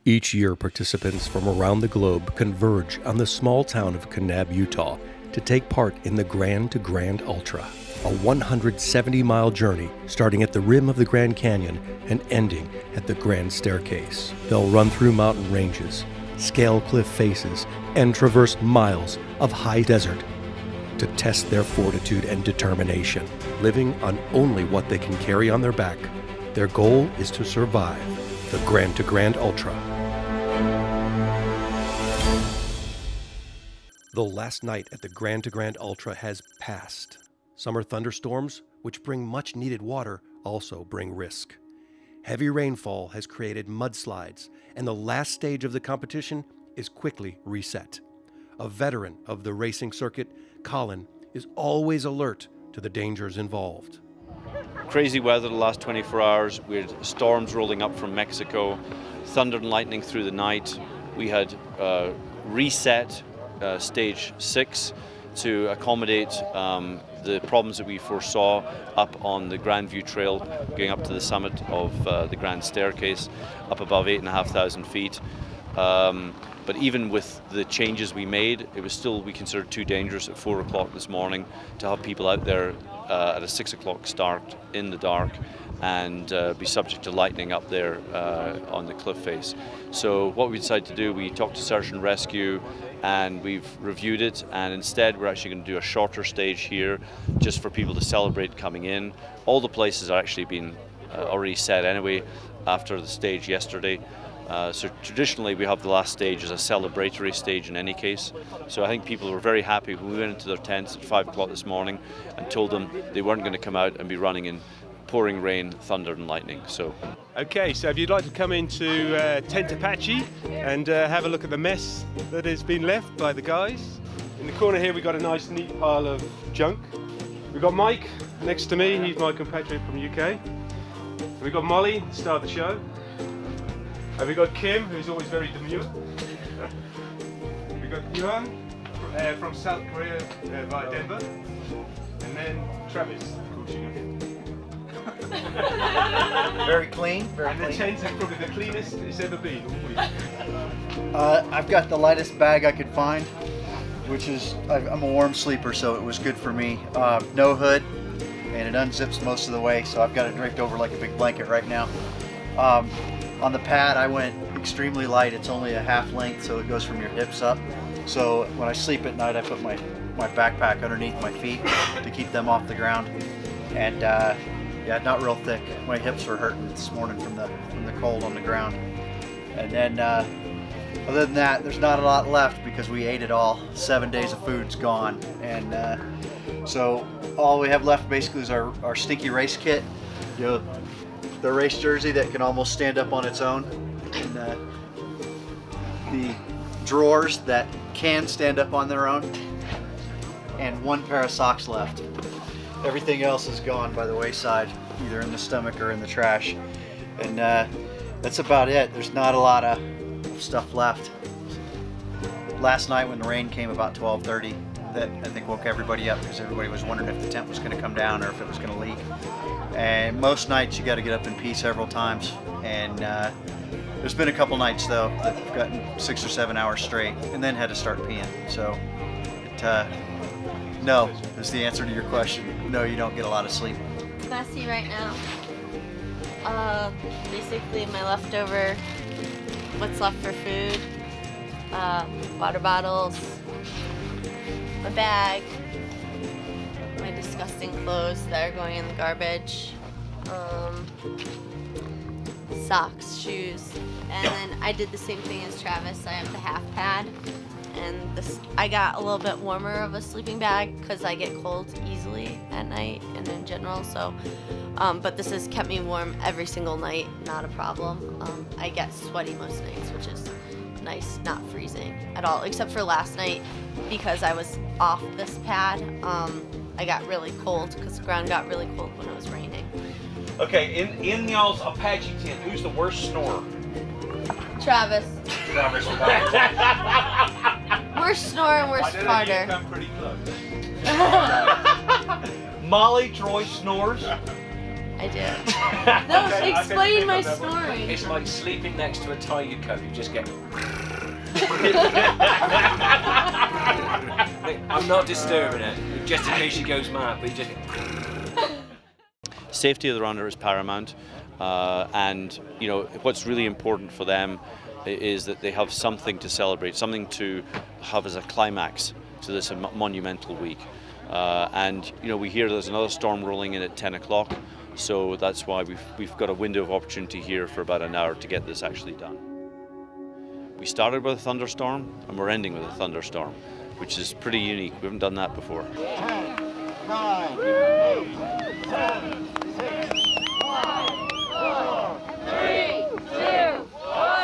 Each year, participants from around the globe converge on the small town of Kanab, Utah, to take part in the Grand to Grand Ultra, a 170-mile journey starting at the rim of the Grand Canyon and ending at the Grand Staircase. They'll run through mountain ranges, scale cliff faces, and traverse miles of high desert to test their fortitude and determination. Living on only what they can carry on their back, their goal is to survive the Grand to Grand Ultra. The last night at the Grand to Grand Ultra has passed. Summer thunderstorms, which bring much needed water, also bring risk. Heavy rainfall has created mudslides, and the last stage of the competition is quickly reset. A veteran of the racing circuit, Colin is always alert to the dangers involved. Crazy weather the last 24 hours. We had storms rolling up from Mexico, thunder and lightning through the night. We had reset stage 6 to accommodate the problems that we foresaw up on the Grand View Trail, going up to the summit of the Grand Staircase, up above 8,500 feet. But even with the changes we made, it was still, we considered, too dangerous at 4 o'clock this morning to have people out there at a 6 o'clock start in the dark and be subject to lightning up there on the cliff face. So what we decided to do, we talked to Search and Rescue, and we've reviewed it, and instead we're actually going to do a shorter stage here just for people to celebrate coming in. All the places are actually been already set anyway after the stage yesterday. So traditionally we have the last stage as a celebratory stage in any case. So I think people were very happy when we went into their tents at 5 o'clock this morning and told them they weren't going to come out and be running in pouring rain, thunder and lightning. So okay, so if you'd like to come into Tent Apache and have a look at the mess that has been left by the guys. In the corner here we've got a nice neat pile of junk. We've got Mike next to me, he's my compatriot from the UK. We've got Molly, the star of the show. And we've got Kim, who's always very demure. We've got Yuan from South Korea via Denver. And then Travis, of course you know. Very clean, very clean. And the tent is probably the cleanest it's ever been all week. I've got the lightest bag I could find, which is, I'm a warm sleeper, so it was good for me. No hood, and it unzips most of the way, so I've got it draped over like a big blanket right now. On the pad, I went extremely light. It's only a half length, so it goes from your hips up. So when I sleep at night, I put my backpack underneath my feet to keep them off the ground. And yeah, not real thick. My hips were hurting this morning from the cold on the ground. And then other than that, there's not a lot left because we ate it all. 7 days of food's gone. And so all we have left basically is our stinky race kit. You know, the race jersey that can almost stand up on its own, and the drawers that can stand up on their own, and one pair of socks left. Everything else is gone by the wayside, either in the stomach or in the trash, and that's about it. There's not a lot of stuff left. Last night when the rain came about 12:30, that I think woke everybody up because everybody was wondering if the tent was going to come down or if it was going to leak. And most nights you got to get up and pee several times, and there's been a couple nights though that I've gotten 6 or 7 hours straight and then had to start peeing. So no is the answer to your question. No, you don't get a lot of sleep. Messy right now. Basically my leftover, what's left for food, water bottles, my bag, my disgusting clothes that are going in the garbage, socks, shoes, and then I did the same thing as Travis. I have the half pad, and I got a little bit warmer of a sleeping bag because I get cold easily at night and in general, so but this has kept me warm every single night, not a problem. I get sweaty most nights, which is nice, not freezing at all, except for last night because I was off this pad. I got really cold because the ground got really cold when it was raining. Okay, in y'all's Apache tent, who's the worst snorer? Travis. Travis. Worst snorer and worst farter. Come pretty close. Molly, Troy snores. I do. No, explain my story. It's like sleeping next to a tiger cub. You just get. I'm not disturbing it, just in case she goes mad, but you just. Safety of the runner is paramount, and you know what's really important for them is that they have something to celebrate, something to have as a climax to this monumental week. And you know we hear there's another storm rolling in at 10 o'clock, so that's why we've got a window of opportunity here for about an hour to get this actually done. We started with a thunderstorm and we're ending with a thunderstorm, which is pretty unique. We haven't done that before. 10, 9, 8, 7, 6, 5, 4, 3, 2, 1.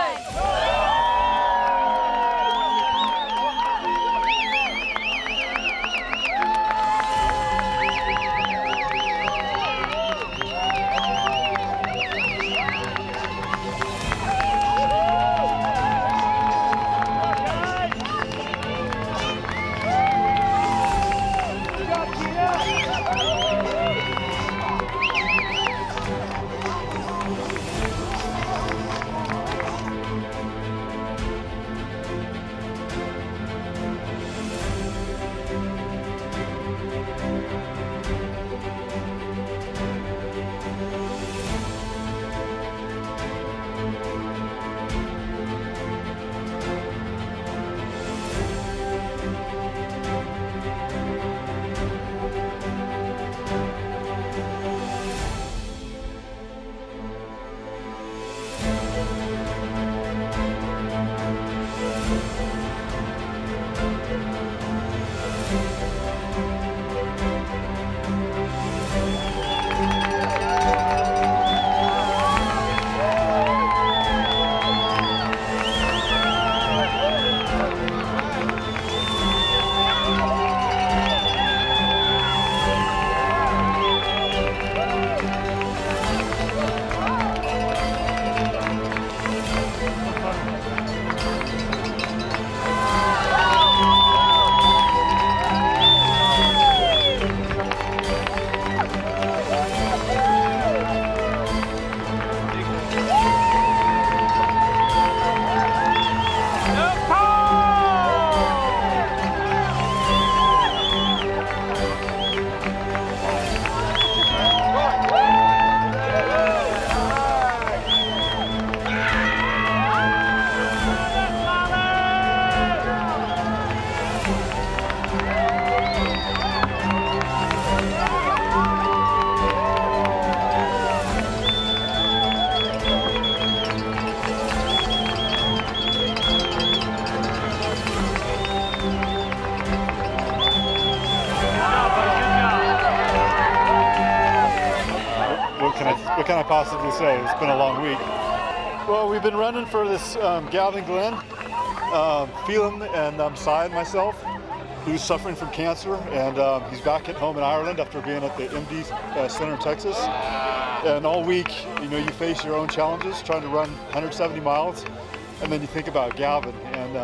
What can I possibly say? It's been a long week. Well, we've been running for this Gavin Glenn, Phelan and Cy myself, who's suffering from cancer, and he's back at home in Ireland after being at the MD Center in Texas. And all week, you know, you face your own challenges trying to run 170 miles, and then you think about Gavin, and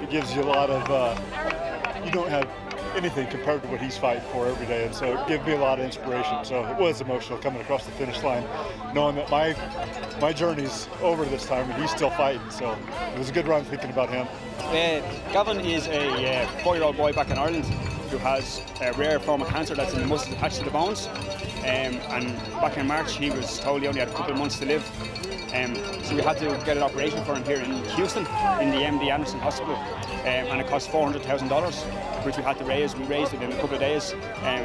it gives you a lot of, you don't have anything compared to what he's fighting for every day, and so it gave me a lot of inspiration. So it was emotional coming across the finish line, knowing that my journey's over this time and he's still fighting. So it was a good run thinking about him. Gavin is a 4-year-old boy back in Ireland who has a rare form of cancer that's in the muscles attached to the bones. And back in March he was told he only had a couple of months to live. So we had to get an operation for him here in Houston in the MD Anderson Hospital, and it cost $400,000, which we had to raise. We raised it in a couple of days, and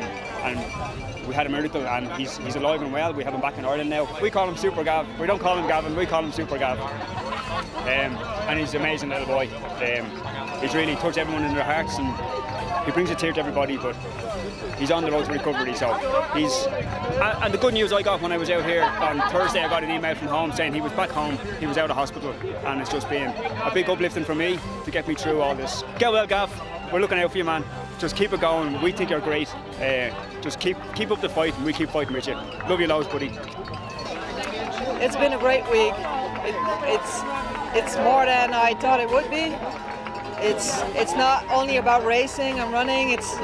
we had a miracle, and he's alive and well. We have him back in Ireland now. We call him Super Gav. We don't call him Gavin, we call him Super Gav. And he's an amazing little boy. He's really touched everyone in their hearts, and he brings a tear to everybody, but he's on the road to recovery. So and the good news I got when I was out here on Thursday, I got an email from home saying he was back home, he was out of hospital, and it's just been a big uplifting for me to get me through all this. Get well, Gav. We're looking out for you, man. Just keep it going. We think you're great. Just keep up the fight, and we keep fighting with you. Love you loads, buddy. It's been a great week. It's more than I thought it would be. It's not only about racing and running. It's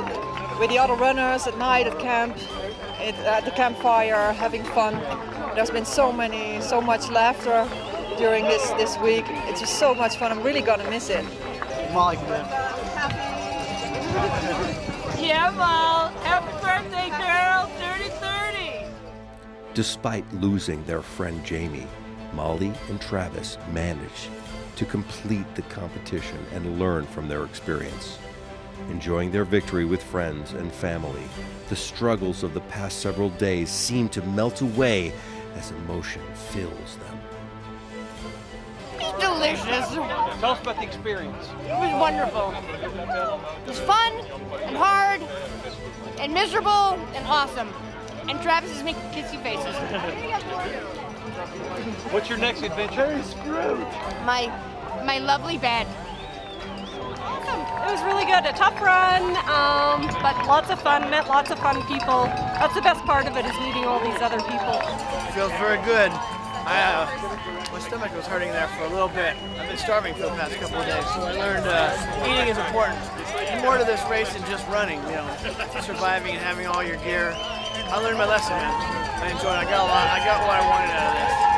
with the other runners at night at camp. at the campfire, having fun. There's been so much laughter during this week. It's just so much fun. I'm really gonna miss it. Molly, come in. Yeah, Mal. Happy birthday, girl. 30-30. Despite losing their friend Jamie, Molly and Travis managed to complete the competition and learn from their experience. Enjoying their victory with friends and family, the struggles of the past several days seem to melt away as emotion fills them. It's delicious. Tell us about the experience. It was wonderful. It was fun and hard and miserable and awesome. And Travis is making kissy faces. What's your next adventure? My lovely bed. It was really good. A tough run, but lots of fun. Met lots of fun people. That's the best part of it, is meeting all these other people. It feels very good. My stomach was hurting there for a little bit. I've been starving for the past couple of days, so I learned eating is important. And more to this race than just running, you know, surviving and having all your gear. I learned my lesson, man. I enjoyed it. I got what I wanted out of this.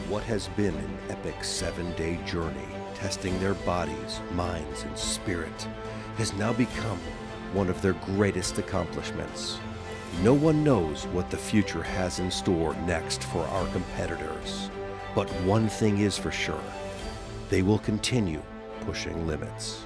What has been an epic 7-day journey, testing their bodies, minds, and spirit, has now become one of their greatest accomplishments. No one knows what the future has in store next for our competitors, but one thing is for sure: they will continue pushing limits.